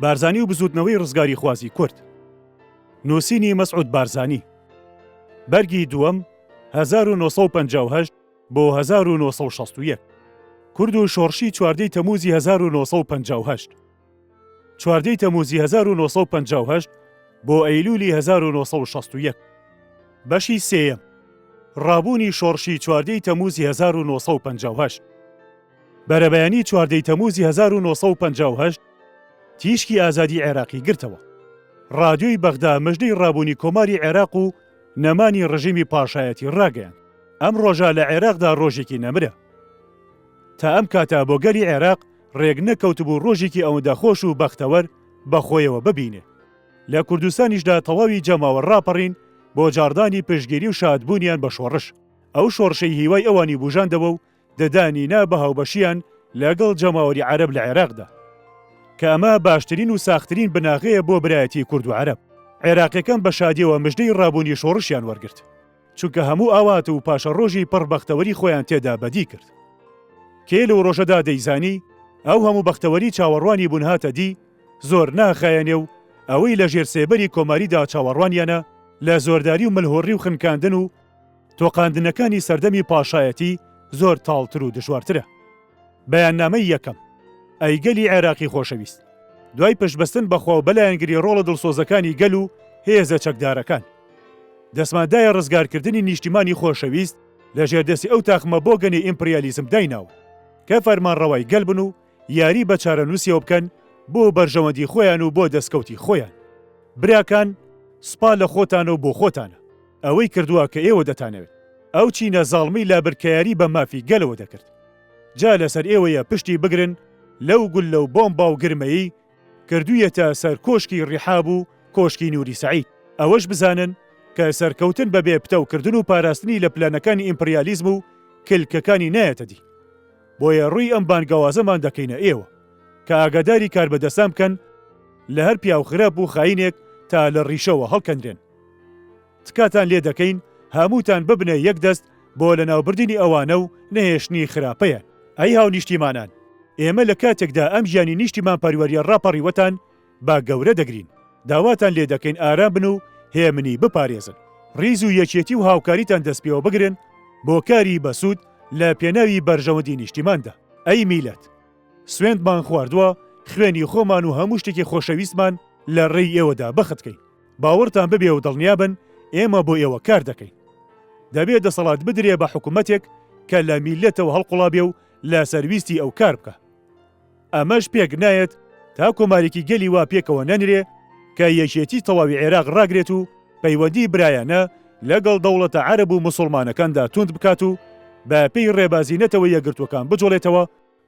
بارزانی و بزودنەوەی ڕزگاری خوازی کورد. نووسینی مەسعود بارزانی. بەرگی دووەم 1958 بۆ 1961. کورد و شۆڕشی چواردەی تەمووزی 1958. چواردەی تەمووزی 1958 بۆ ئەیلولی 1961. بەشی سێیەم. ڕابوونی شۆڕشی چواردەی تەمووزی 1958. بەرەبەیانی چواردەی تەمووزی 1958 تیشکی ئازادی عێراقی گرتەوە. ڕادیۆی بەغدا مژدەی ڕابوونی کۆماری عێراق و نەمانی ڕژیمی پاشایەتی ڕاگەیاند. ئەم ڕۆژە لە عێراقدا ڕۆژێکی نەمرە. تا ئەم کاتە بۆ گەلی عێراق ڕێک نەکەوتبوو ڕۆژێکی ئەوەندە خۆش و بەختەوەر بەخۆیەوە ببینێ. لە کوردستانیشدا تەواوی جەماوە ڕاپەڕین بۆ جاردانی پشتگیری و شادبوونیان بە شۆڕش. ئەو شۆڕشەی هیوای ئەوانی بوژاندەوە و دەدانینا بە هاوبەشیان لەگەڵ جەماوەری عەرەب لە عێراقدا کە ئەمە باشترین و ساخترین بناغەیە بۆ برایەتی کورد و عەرەب. عێراقیەکان بە شادیەوە مژدەی ڕابوونی شۆڕشیان وەرگرت، چونکە هەموو ئاوات و پاشە ڕۆژی پڕبەختەوەری خۆیان تێدا بەدی کرد. کێ لەو ڕۆژەدا دەیزانی ئەو هەموو بەختەوەری چاوەڕوانی بوون هاتە دی زۆر ناخایەنێ و ئەوەی لە ژێر سێبەری کۆماریدا چاوەڕوانیانە لە زۆرداری و ملهۆڕی و خنکاندن و تۆقاندنەکانی سەردەمی پاشایەتی زۆر تاڵتر و دژوارترە. بەیاننامەی یەکەم. ئەیگەلی عێراقی خۆشەویست. دوای پشتبەستن بەخوا و بەلایەنگری ڕۆڵە دڵسۆزەکانی گەل و هێزە چەکدارەکان. دەسماندایە ڕزگارکردنی نیشتیمانی خۆشەویست لە ژێردەستی ئەو تاخمە بۆ گەنی ئیمپریالیزم دایناوە کە فەرمانڕەوای گەل بن و یاری بە چارەنووسیەوە بکەن بۆ بەرژەوەندی خۆیان و بۆ دەستکەوتی خۆیان. براکان، سپا لە خۆتانە و بۆ خۆتانە. ئەوەی کردووە کە ئێوە دەتانەوێت. ئەو چینە زاڵمی لا برکەیاری بە مافی گەلەوە دەکرد. جا لەسەر ئێوەیە پشتی بگرن لەو گول لەو بۆمبا و گرمەیی کردوویەتە سەر کۆشکی ڕیحاب و کۆشکی نووری سەعید. ئەوەش بزانن کە سەرکەوتن بەبێ پتەوکردن و پاراستنی لە پلانەکانی ئیمپریالیزم و کلکەکانی نایەتە دی. بۆیە ڕووی ئەم بانگەوازەمان دەکەینە ئێوە کە ئاگاداری کاربەدەسان بکەن لە هەر پیا و خراپ و خاینێک تا لە ڕیشەوە هەڵکەندرێن. تکاتان لێ دەکەین هەمووتان ببنە یەک دەست بۆ لە ناوبردنی ئەوانە و نەهێشتنی خراپەیان. ئەی هاو نیشتیمانان، ئێمە لە کاتێکدا ئەم ژیانی نیشتیمان پەروەریە ڕاپەڕیوەتان با گەورە دەگرین. داواتان لێ دەکەین ئارام بن و هێمنی بپارێزن. ڕیز و یەکێتی و هاوکاریتان دەستپێوە بگرن بۆ کاری بەسوود لە پێناوی بەرژەوەندی نیشتیماندا. ئەی میلەت، سوێندمان خواردووە خوێنی خۆمان و هەموو شتێکی خۆشەویستمان لە ڕێی ئێوەدا بەختکەین. باوەڕتان ببێ و دڵنیابن ئێمە بۆ ئێوە کار دەکەین. دەبێت دەسەڵات بدرێ بە حکوومەتێک کە لە میلەتەوە هەڵقوڵابێ و لە سەرویستی ئەو کار بکە. ئەمەش پێک نایەت تا کۆمارێکی گەلی وا پێکەوە نەنرێ کە یەکێتی تەواوی عێراق ڕاگرێت و پەیوەندی برایانە لەگەڵ دەوڵەتە عەرەب و موسڵمانەکاندا توند بکات و بە پێی ڕێبازینەتەوە یەکگرتوەکان بجۆڵێتەوە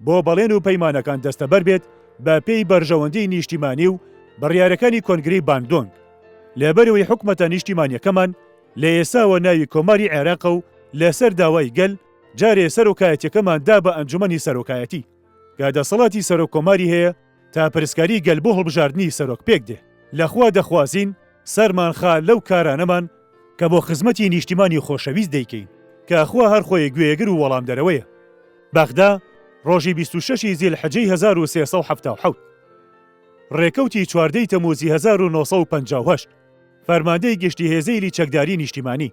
بۆ بەڵێن و پەیمانەکان دەستەبەر بێت بە پێی بەرژەوەندی نیشتیمانی و بڕیارەکانی کۆنگرەی باندۆنگ. لێبەرەوەی حکومەتە نیشتیمانیەکەمان لە ئێساوە ناوی کۆماری عێراق و لەسەر داوای گەل جارێ سەرۆکایەتیەکەمان دا بە ئەنجومەنی سەرۆکایەتی کە دەسەڵاتی سەرۆک کۆماری هەیە تا پرسکاری گەل بۆ هەڵبژاردننی سەرۆک پێک دێ. لەخوا دەخوازین سەرمان خا لەو کارانەمان کە بۆ خزمەتی نیشتیمانی خۆشەویست دەیکەین کە خوا هەر خۆی گوێگر و وەڵام دەرەوەیە. بەغدا ڕۆژی 26 زیلحەجەی 1377 ڕێکەوتی چواردەی تەمووزی 1958 فەرماندەی گشتی هێزەی چەکداری نیشتیمانی.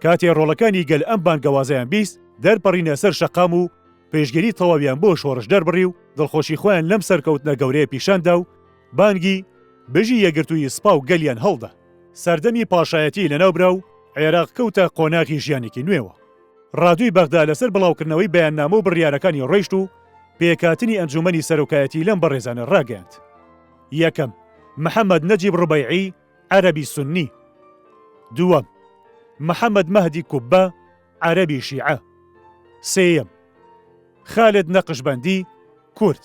کاتێ ڕۆڵەکانی گەل ئەم بانگەوازەیان بیست دەرپەڕینە سەر شەقام و پێشگەری تەواویان بۆ شۆڕش دەربڕی و دڵخۆشی خۆیان لەم سەرکەوتنە گەورەیە پیشاندا و بانگی بژی یەگرتووی سپا و گەلیان هەڵدا. سەردەمی پاشایەتی لەناوبرا و عێراق کەوتە قۆناغی ژیانێکی نوێوە. ڕادووی بەغدا لەسەر بڵاوکردنەوەی بەیاننامە و بڕیارەکانی ڕۆیشت و پێکاتنی ئەنجومەنی سەرۆکایەتی لەم بەڕێزانە ڕاگەیاند. یەکەم، محەممەد نەجیب ڕوبەیعی عەرەبی سوننی. دووەم، محەممەد مەهدی کوبە عەرەبی شیعە. سێیەم، خالد نەقشبەندی کورد.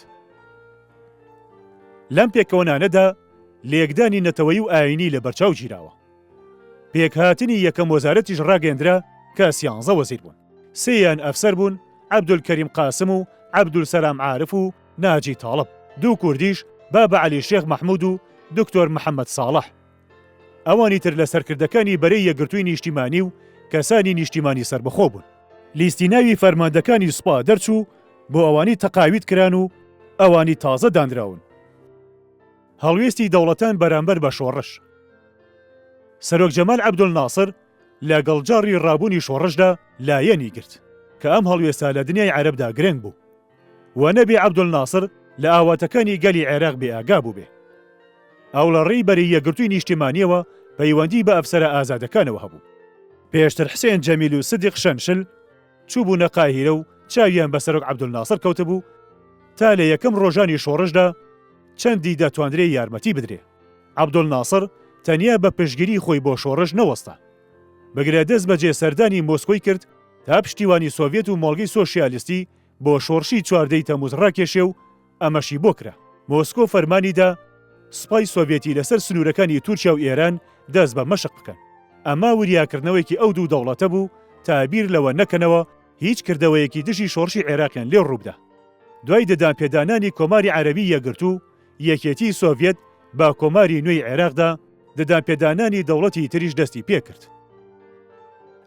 لەم پێکەوەنانەدا لێکدانی نەتەوەی و ئاینی لە بەرچاو گیراوە. پێکهاتنی یەکەم وەزارەتیش ڕاگەیەندرا کە 13 وەزیر بوون. سێیان ئەفسەر بوون، عەبدولکەریم قاسم و عەبدولسەلام عارف و ناجی تاڵب. دوو کوردیش بابە عەلی شێخ مەحموود و دکتۆر محەممەد ساڵح. ئەوانی تر لە سەرکردەکانی بەرەی یەکگرتووی نیشتیمانی و کەسانی نیشتیمانی سربەخۆ بوون. لیستی ناوی فەرماندەکانی سوپا دەرچوو بۆ ئەوانی تەقاویت کران و ئەوانی تازە دانراون. هەڵوێستی دەوڵەتان بەرامبەر بە شۆڕش. سەرۆک جەمال عەبدولناسر لە گەڵجاڕی ڕابوونی شۆڕشدا لایەنی گرت کە ئەم هەڵوێستە لە دنیای عەرەبدا گرنگ بوو و نەبێ عەبدولناسر لە ئاواتەکانی گەلی عێراق بێئاگا بوو بێ. ئەو لە ڕێی بەری یەکگرتووی نیشتیمانیەوە پەیوەندی بە ئەفسەرە ئازادەکانەوە هەبوو. پێشتر حسێن جەمیل و سدیق شەنشل چوو بوونە قاهیرە و چاویان بە سەرۆک عەبدولناسر کەوتبوو تا لە یەکەم ڕۆژانی شۆڕشدا چەندی دەتوانرێ یارمەتی بدرێ. عەبدولناسر تەنیا بە پشگیری خۆی بۆ شۆڕش نەوەستا، بەگرە دەست بەجێ سەردانی مۆسکۆی کرد تا پشتیوانی سۆڤێت و مۆڵگەی سۆشیالیستی بۆ شۆڕشی 14 تەمووز ڕاکێشێ و ئەمەشی بۆ کرا. مۆسکۆ فەرمانیدا سوپای سۆڤێتی لەسەر سنوورەکانی تورکیا و ئێران دەست بە مەشق بکەن. ئەما وریاکردنەوەیکی ئەو دوو دەوڵەتە بوو تا بیر لەوە نەکەنەوە هیچ کردەوەیەکی دژی شۆڕشی عێراقیان لێ ڕووبدا. دوای دەدانپێدانانی کۆماری عەرەبی یەکگرتوو یەکێتی سۆڤێت با کۆماری نوێی عێراقدا دەدانپێدانانی دەوڵەتی تریش دەستی پێکرد.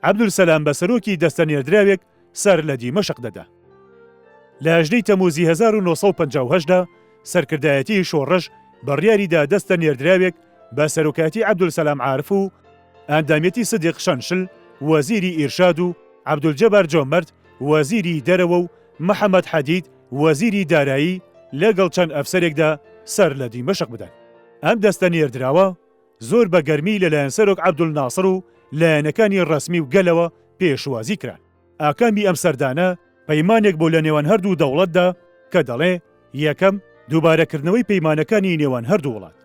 عەبدولسەلام بە سەرۆکی دەستە نێردراوێک سەر لە دیمەشق دەدا. لە 18 تەمووزی 1950دا سەرکردایەتی شۆڕش بڕیاریدا دەستە نێردراوێک بە سەرۆکاتی عەبدولسەلام عارف و ئەندامەتی سدیق شەنشل وەزیری ئیرشاد و عەبدولجەبار جۆمەرد وەزیری دەرەوە و محەممەد حەدید وەزیری دارایی لەگەڵ چەند ئەفسەرێکدا سەر لە دیمەشق بدەن. ئەم دەستە نێردراوە زۆر بە گەرمی لەلایەن سەرۆک عەبدولناسر و لایەنەکانی ڕەسمی و گەلەوە پێشوازی کران. ئاکامی ئەم سەردانە پەیمانێک بۆ لە نێوان هەردوو دەوڵەتدا کە دەڵێ یەکەم دووبارەکردنەوەی پەیمانەکانی نێوان هەردوو وڵات،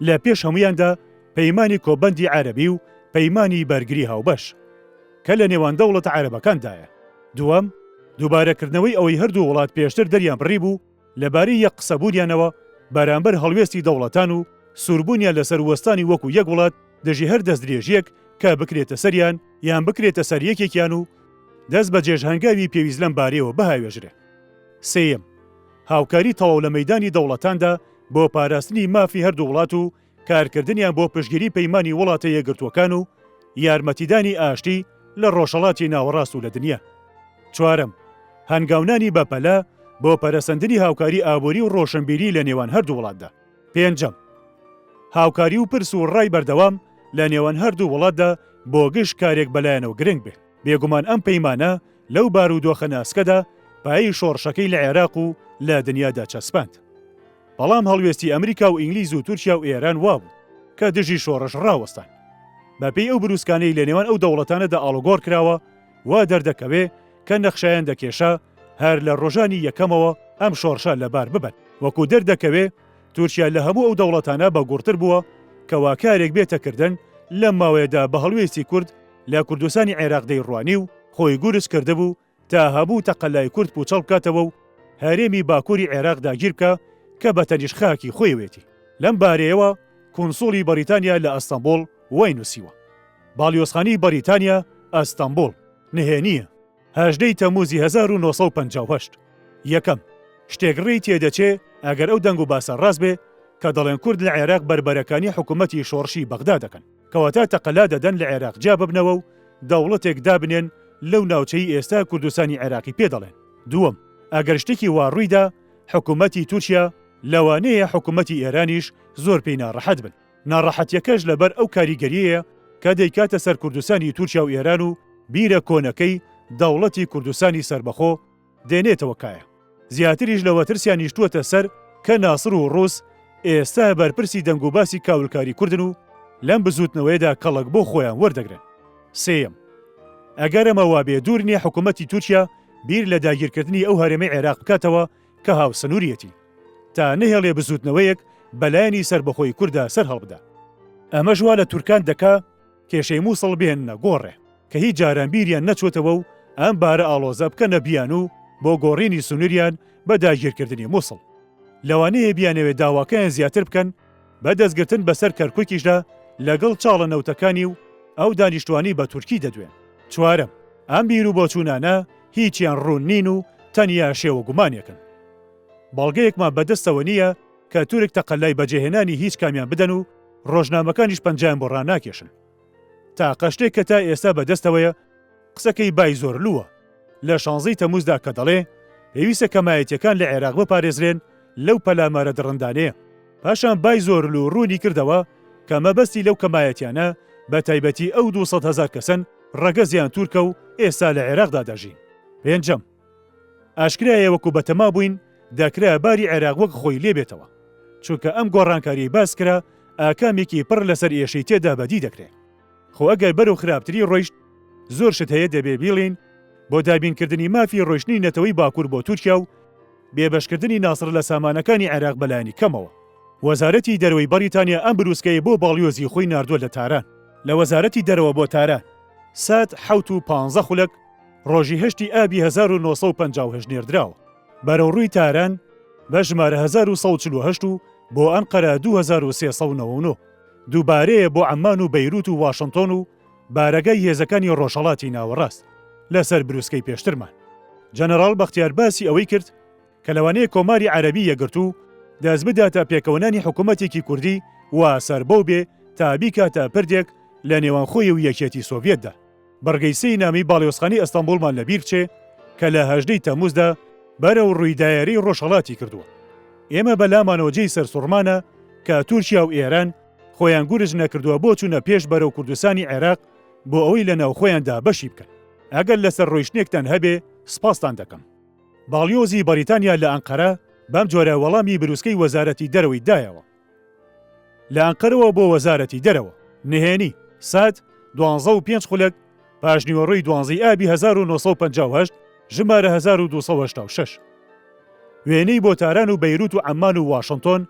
لە پێش هەمویاندا پەیمانی کۆبەندی عەرەبی و پەیمانی بەرگری هاوبەش کە لە نێوان دەوڵەتە عەرەبەکاندایە. دووەم دووبارەکردنەوەی ئەوەی هەردوو وڵات پێشتر دەریان بڕی بوو لەبارەی یەک قسەبوونیانەوە بەرامبەر هەڵوێستی دەوڵەتان و سووربوونیان لەسەر وەستانی وەکو یەک وڵات دەژی هەر دەستدرێژیەک کە بکرێتە سەریان یان بکرێتە سەر یەکێکیان و دەست بە جێژهەنگاوی پێویست لەم بارەیەوە بەهاوێژرێ. سێیەم هاوکاری تەواو لە مەیدانی دەوڵەتاندا بۆ پاراستنی مافی هەردوو وڵات و کارکردنیان بۆ پشتگیری پەیمانی وڵاتە یەکگرتووەکان و یارمەتیدانی ئاشتی لە ڕۆژهەڵاتی ناوەڕاست و لە دنیا. چوارەم هەنگاونانی بەپەلە بۆ پەرەسەندنی هاوکاری ئابووری و ڕۆشنبیری لە نێوان هەردوو وڵاتدا. پێنجەم هاوکاری و پرس و ڕای بەردەوام لە نێوان هەردوو وڵاتدا بۆ گشت کارێک بەلایەنەوە گرنگ بێ. بێگومان ئەم پەیمانە لەو بارودۆخە ناسکەدا پایی شۆڕشەکەی لە عێراق و لە دنیادا چەسپاند. بەڵام هەڵوێستی ئەمریکا و ئینگلیز و تورکیا و ئێران وابوو کە دژی شۆڕش ڕاوەستان. بەپێی ئەو بروسکانەی لە نێوان ئەو دەوڵەتانەدا ئاڵوگۆڕ کراوە وا دەردەکەوێ کە نەخشایان دەکێشا هەر لە ڕۆژانی یەکەمەوە ئەم شۆڕشە لەبار ببن. وەکو دەردەکەوێ تورکیا لە هەموو ئەو دەوڵەتانە بەگوڕتر بووە کە واکارێک بێتەکردن لەم ماوەیەدا بە هەڵوێستی کورد لە کوردستانی عێراق دەیڕوانی و خۆی گورس کردهبوو تا هەبوو تەقەلای کورد پوچەڵ بکاتەوە و هەرێمی باکووری عێراق داگیر بکە کە بە تەنیش خاکی خۆی وێتی. لەم بارەیەوە کونسوڵی بەریتانیا لە ئەستەمبۆڵ وای نووسیوە. باڵیۆزخانی بەریتانیا ئەستەمبۆڵ نهێنیە 18 تەمووزی 1950. یەکەم شتێکڕێی تێدەچێ ئەگەر ئەو دەنگ و باسە ڕاست بێ کە دەڵێن کورد لە عێراق بربەرەکانی حکوومەتی شۆڕشی بەغدا دەکەن کەواتە تەقەلا دەدەن لە عێراق جا ببنەوە و دەوڵەتێک دابنێن لەو ناوچەی ئێستا کوردستانی عێراقی پێ دەڵێن. دووەم ئەگەر شتێکی وا ڕوویدا حکوومەتی تورکیا لەوانەیە حکوومەتی ئێرانیش زۆر پێی ناڕەحەت بن. ناڕەحەتیەکەش لەبەر ئەو کاریگەریەیە کە دەیکاتە سەر کوردستانی تورکیا و ئێران و بیرە کۆنەکەی دەوڵەتی کوردستانی سربەخۆ دێنێتەوە کایە. زیاتریش لەوە ترسیان نیشتووەتە سەر کە ناسر و ڕووس ئێستا بەرپرسی دەنگ و باسی کاولکاری کوردن و لەم بزوتنەوەیدا کەڵک بۆ خۆیان وەردەگرن. سێیەم ئەگەر ئەمە وابێ دوور نییە حکوومەتی تورکیا بیر لە داگیرکردنی ئەو هەرێمەی عێراق بکاتەوە کە هاوسنووریەتی تا نەهێڵێ بزوتنەوەیەک بەلایانی سربەخۆی کووردا سەر هەڵبدا. ئەمە ژوا لە تورکان دەکا کێشەی مووسڵ بێننە گۆڕێ کە هیچ جاران بیریان نەچۆتەوە و ئەم بارە ئاڵۆزە بکەنە بیان و بۆ گۆڕینی سنووریان بە داگیرکردنی مووسڵ. لەوانەیە بیانەوێت داواکەیان زیاتر بکەن بە دەستگرتن بەسەر کەرکووکیشدا لەگەڵ چاڵە نەوتەکانی و ئەو دانیشتوانی بە تورکی دەدوێن. چوارەم ئەم بیر و بۆچوونانە هیچیان ڕوون نین و تەنیا شێوە گومانێکن. بەڵگەیەکمان بەدەستەوە نییە کە تورک تەقەلای بەجێهێنانی هیچ کامیان بدەن و ڕۆژنامەکانیش پەنجیان بۆ ڕاناکێشن. تا قەشتێک کە تا ئێستا بەدەستەوەیە قسەکەی بای زۆر لووە لە 16 تەمووزدا کە دەڵێ پێویستە کەمایەتیەکان لە عێراق بپارێزرێن لەو پەلامارە دڕندانەیە پاشان بای زۆرل و ڕوونی کردەوە کە مەبەستی لەو کەمایەتیانە بە تایبەتی ئەو 200,000 کەسن ڕەگەزیان تورکە و ئێستا لە عێراقدا دەژین. پێنجەم، ئاشکرایە وەکو بەتەما بووین دەکرا باری عێراق وەک خۆی لێبێتەوە، چونکە ئەم گۆڕانکاری باس کرا ئاکامێکی پڕ لەسەر ئێشەی تێدا بەدی دەکرێت. خۆ ئەگەر بەرەو خراپتری ڕۆیشت زۆر شت هەیە دەبێ بیڵین بۆ دابینکردنی مافی ڕۆیشتنی نەتەوەی باکوور بۆ تورکیا و بێبەشکردنی ناسر لە سامانەکانی عێراق بەلایانی کەمەوە. وەزارەتی دەرەوەی بەریتانیا ئەم بروسکەی بۆ باڵیۆزی خۆی ناردووە لە تاران. لە وەزارەتی دەرەوە بۆ تاران سات 15 خولەک ڕۆژی هەشتی ئابی 1950 نێردراوە. بەرەو ڕووی تاران بە ژمارە 1148 و بۆ ئەنقەرە 2399 دووبارەیە بۆ عەمان و بەیروت و واشنتۆن و بارەگای هێزەکانی ڕۆژهەڵاتی ناوەڕاست لەسەر بروسکەی پێشترمان. جەنەڕاڵ بەختیار باسی ئەوەی کرد کە لەوانەیە کۆماری عەرەبی یەکگرت و دەست بداتە پێکەوەنانی حکوومەتێکی کوردی وا سەربەو بێ تا بیکاتە پردێک لە نێوان خۆی و یەکێتی سۆڤێتدا. بەڕگەی سەی نامی باڵێۆزخانی ئەستەمبوڵمان لەبیر چێ کە لە 18 تەموزدا بەرەو ڕووی دایەرەی ڕۆژهەڵاتی کردووە. ئێمە بەلامانەوە جێی سەرسوڕمانە کە تورکیا و ئێران خۆیان گورج نەکردووە بۆ چوونە پێش بەرەو کوردستانی عێراق بۆ ئەوەی لە ناو خۆیاندا بەشی بکەن. ئەگەر لەسەر ڕۆیشتنێکتان هەبێ سپاستان دەکەم. باڵیۆزی بەریتانیا لە ئەنقەرە بەم جۆرە وەڵامی بروسکەی وەزارەتی دەرەوەی دایەوە. لە ئەنقەرەوە بۆ وەزارەتی دەرەوە نهێنی سات 12.5 خولەک پاشنیوەڕۆی 12 ئابی 1950 ژمارە 1286 وێنەی بۆ تاران و بەیروت و عەمان و واشنتۆن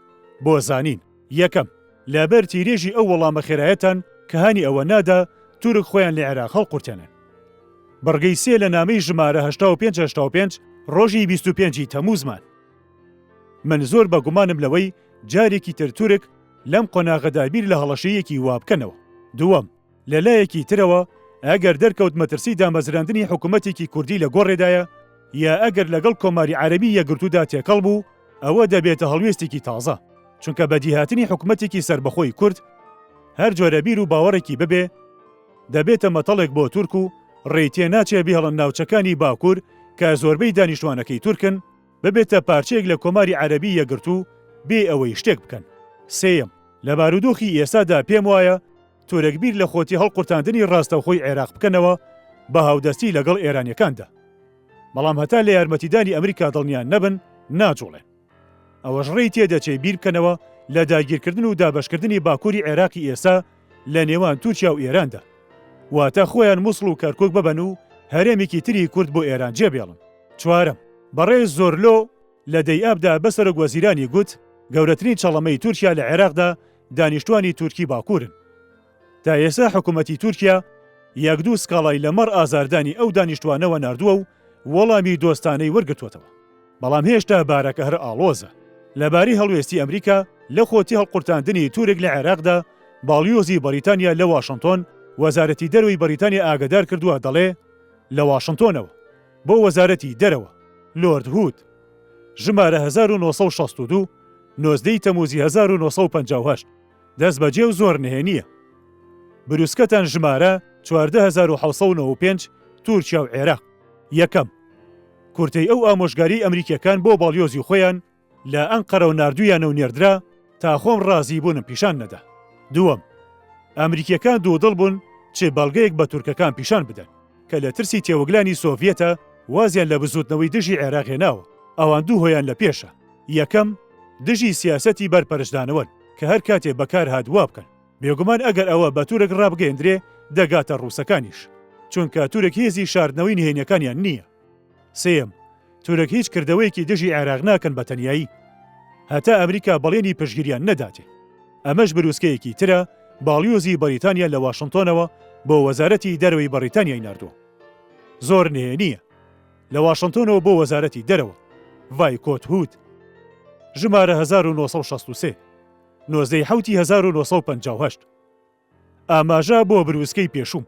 بۆ زانین. یەکەم، لەبەر تیرێژی ئەو وەڵامە خێرایەتان کە هانی ئەوە نادا تورک خۆیان لە عێراق هەڵقورتێنن. بەڕگەی سێ لە نامەی ژمارە 85 ڕۆژی 25 تەموزمان. من زۆر بەگومانم لەوەی جارێکی تر تورک لەم قۆناغەدا بیر لە هەڵەشەیەکی وا بکەنەوە. دووەم، لەلایەکی ترەوە ئەگەر دەرکەوت مەترسی دامەزراندنی حکوومەتێکی کوردی لە گۆڕێدایە یا ئەگەر لەگەڵ کۆماری عەرەبی یەکگرتوودا تێکەڵ بوو ئەوە دەبێتە هەڵوێستێکی تازە، چونکە بەدیهاتنی حکوومەتێکی سربەخۆی کورد هەر جۆرە بیر و باوەڕێکی ببێ دەبێتە مەتەڵێک بۆ تورک و ڕێتێ ناچێ بهێڵن ناوچەکانی باکوور کە زۆربەی دانیشتوانەکەی تورکن ببێتە پارچەیەک لە کۆماری عەرەبی یەکگرتوو بێ ئەوەی شتێک بکەن. سێیەم، لە بارودۆخی ئێستادا پێم وایە تورک بیر لە خۆتی هەڵقورتاندنی ڕاستەوخۆی عێراق بکەنەوە بە هاودەستی لەگەڵ ئێرانیەکاندا، بەڵام هەتا لە یارمەتیدانی ئەمریکا دڵنیان نەبن ناجوڵێن. ئەوەش ڕێی تێدەچێ بیر بکەنەوە لە داگیرکردن و دابەشکردنی باکووری عێراقی ئێستا لە نێوان تورکیا و ئێراندا، واتە خۆیان مووسڵ و کەرکوک ببەن و هەرێمێکی تری کورد بۆ ئێران جێبێڵن. چوارەم، بەڕێز زۆرلۆ لە دەیئابدا بەسەرۆک وەزیرانی گوت گەورەترین چەڵەمەی تورکیا لە عێراقدا دانیشتوانی تورکی باکوورن. تا ئێستا حکوومەتی تورکیا یەک دوو سکاڵای لەمەڕ ئازاردانی ئەو دانیشتوانەوە ناردووە و وەڵامی دۆستانەی وەرگتووەتەوە، بەڵام هێشتا بارەکە هەر ئاڵۆزە. لەباری هەڵوێستی ئەمریکا لە خۆتی هەڵقورتاندنی تورک لە عێراقدا باڵیۆزی بەریتانیا لە واشنتۆن وەزارەتی دەرەوەی بەریتانیا ئاگادار کردووە دەڵێ لە واشنتۆنەوە بۆ وەزارەتی دەرەوە لۆرد هود ژمارە 1962 نۆزدەی تەموزی 1950 دەست بەجێ و زۆر نهێنیە. بروسکەتان ژمارە 14795 تورکیا و عێراق. یەکەم، کورتەی ئەو ئامۆژگاری ئەمریکیەکان بۆ باڵیۆزی خۆیان لە ئەنقەرە و ناردوویانە و نێردرا تا خۆم ڕازی بوونم پیشان نەدا. دووەم، ئەمریکیەکان دوودڵ بوون چێ بەڵگەیەک بە تورکەکان پیشان بدەن کە لە ترسی تێوەگلانی سۆڤیەتە وازیان لە بزوتنەوەی دژی عێراق هێناوە. ئەوان دوو هۆیان لە پێشە. یەکەم، دژی سیاسەتی بەرپەرشدانەوەن کە هەر کاتێ بەکار هاتووە بکەن، بێگومان ئەگەر ئەوە بە تورک ڕابگەیەندرێ دەگاتە ڕووسەکانیش، چونکە تورک هێزی شاردنەوەی نهێنیەکانیان نییە. سێم، تورک هیچ کردەوەیەکی دژی عێراق ناکەن بە تەنیایی هەتا ئەمریکا بەڵێنی پشگیریان نەداتێ. ئەمەش بروسکەیەکی ترە باڵیۆزی بەریتانیا لە واشنتۆنەوە بۆ وەزارەتی دەرەوەی بەریتانیای ناردووە. زۆر نهێنیە. لە واشنتۆنەوە بۆ وەزارەتی دەرەوە ڤای کۆت هود ژمارە 1963 نۆزدەی حوتی 1950 ئاماژە بۆ بروسکەی پێشوم.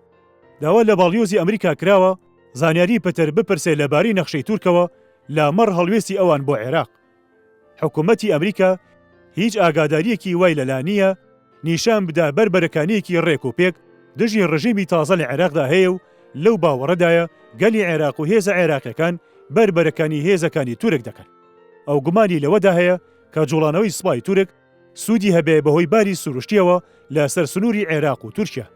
داوا لە باڵیۆزی ئەمریکا کراوە زانیاری پەتەر بپرسێ لەبارەی نەخشەی تورکەوە لامەڕ هەڵوێستی ئەوان بۆ عێراق. حکوومەتی ئەمریکا هیچ ئاگاداریەکی وای لەلا نییە نیشان بدا بەربەرەکانیەکی ڕێک و پێک دژی ڕژیمی تازە لە عێراقدا هەیە و لەو باوەڕەدایە گەلی عێراق و هێزە عێراقیەکان بەربەرەکانی هێزەکانی تورک دەکەن. ئەو گومانی لەوەدا هەیە کە جوڵانەوەی سوپای تورک سوودی هەبێ بەهۆی باری سروشتیەوە لەسەر سنووری عێراق و تورکیا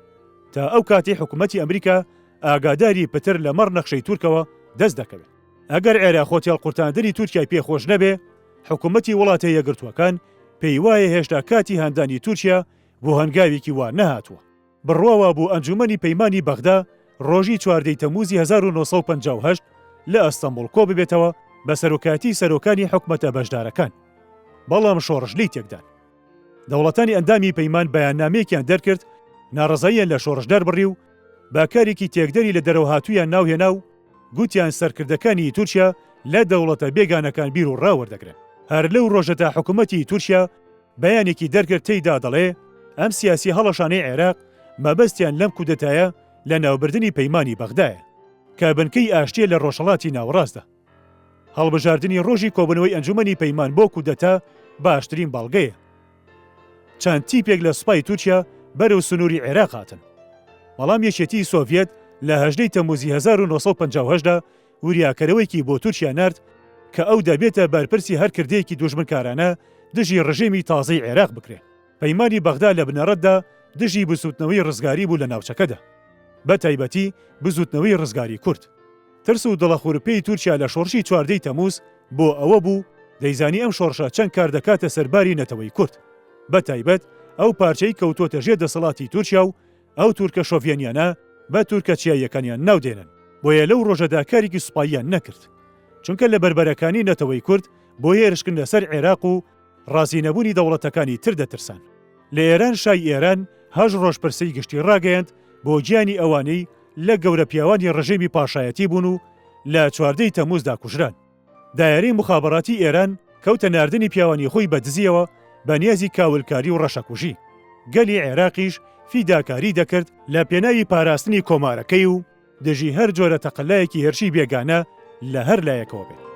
تا ئەو کاتی حکوومەتی ئەمریکا ئاگاداری پتر لە مەڕ نەخشەی تورکەوە دەست دەکەوێت. ئەگەر عێراق خۆتیال قورتاندنی تورکیای پێخۆش نەبێ، حکوومەتی وڵاتە یەکگرتووەکان پێی وایە هێشتا کاتی هەندانی تورکیا بۆ هەنگاوێکی وا نەهاتووە. بڕواوە بۆ ئەنجومەنی پەیمانی بەغدا ڕۆژی 14 تەموزی 1958 لە ئەستەمبوڵ کۆ ببێتەوە بە سەرۆکاتی سەرۆکانی حکومەتە بەشدارەکان. بەڵام شۆڕش لی تێکدان. دەوڵەتانی ئەندامی پەیمان بەیاننامەیەکیان دەرکرد ناڕزاییان لە شۆڕشدار بڕی و باکارێکی تێکدەری لە دەرەوە هاتوویان ناوهێنا و گوتیان سەرکردەکانی تورکیا لە دەوڵەتە بێگانەکان بیر و ڕاوەردەگرن. هەر لەو ڕۆژەدا حکوومەتی تورکیا بەیانێکی دەرکرد تێیدا دەڵێ ئەم سیاسی هەڵەشانەی عێراق مەبەستیان لەم کودەتایە لە ناوبردنی پەیمانی بەغدایە کە بنکەی ئاشتیە لە ڕۆژهەڵاتی ناوەڕاستدا. هەڵبژاردننی ڕۆژی کۆبنەوەی ئەنجومەنی پەیمان بۆ کودەتا باشترین باڵگەیە. چەند تیپێک لە سوپای تورکیا بەرەو سنووری عێراق هاتن. بەڵام یەکێتی سۆڤیەت لە 18 تەموزی 1950دا وریاکەرەوەیکی بۆ تورکیا نرد کە ئەو دەبێتە بەرپرسی هەر کردەیەکی دوژمنکارانە دژی ڕژێمی تازەی عێراق بکرێ. پەیمانی بەغدا لە بنەڕەتدا دژی بسووتنەوەی ڕزگاری بوو لە ناوچەکەدا، بە تایبەتی بزوتنەوەی ڕزگاری کورد. ترس و دڵەخورپەی تورکیا لە شۆڕشی 14 تەموز بۆ ئەوە بوو دەیزانی ئەم شۆڕشە چەند کار دەکاتە سەرباری نەتەوەی کورد، بە تایبەت ئەو پارچەی کەوتۆتە ژێر دەسەڵاتی تورکیا و ئەو تورکە شۆڤێنیانە بە تورکە چیاییەکانیان ناودێنن. بۆیە لەو ڕۆژەدا کارێکی سوپاییان نەکرد، چونکە لە بەربەرەکانی نەتەوەی کورد بۆ هێرشکن لەسەر عێراق و ڕازینەبوونی دەوڵەتەکانی تر دەترسان. لە ئێران شای ئێران هەژ ڕۆژپرسەی گشتی ڕاگەیاند بۆ گیانی ئەوانەی لە گەورە پیاوانی ڕژێمی پاشایەتی بوون و لە 14 تەموزدا کوژران. دایرەی مخابەڕاتی ئێران کەوتە ناردنی پیاوانی خۆی بە دزیەوە بە نیازی کاولکاری و ڕەشەکوژی. گەلی عێراقیش فیداکاری دەکرد لە پێناوی پاراستنی کۆمارەکەی و دژی هەر جۆرە تەقەلایەکی هێرشی بێگانە لە هەر لایەکەوە بێت.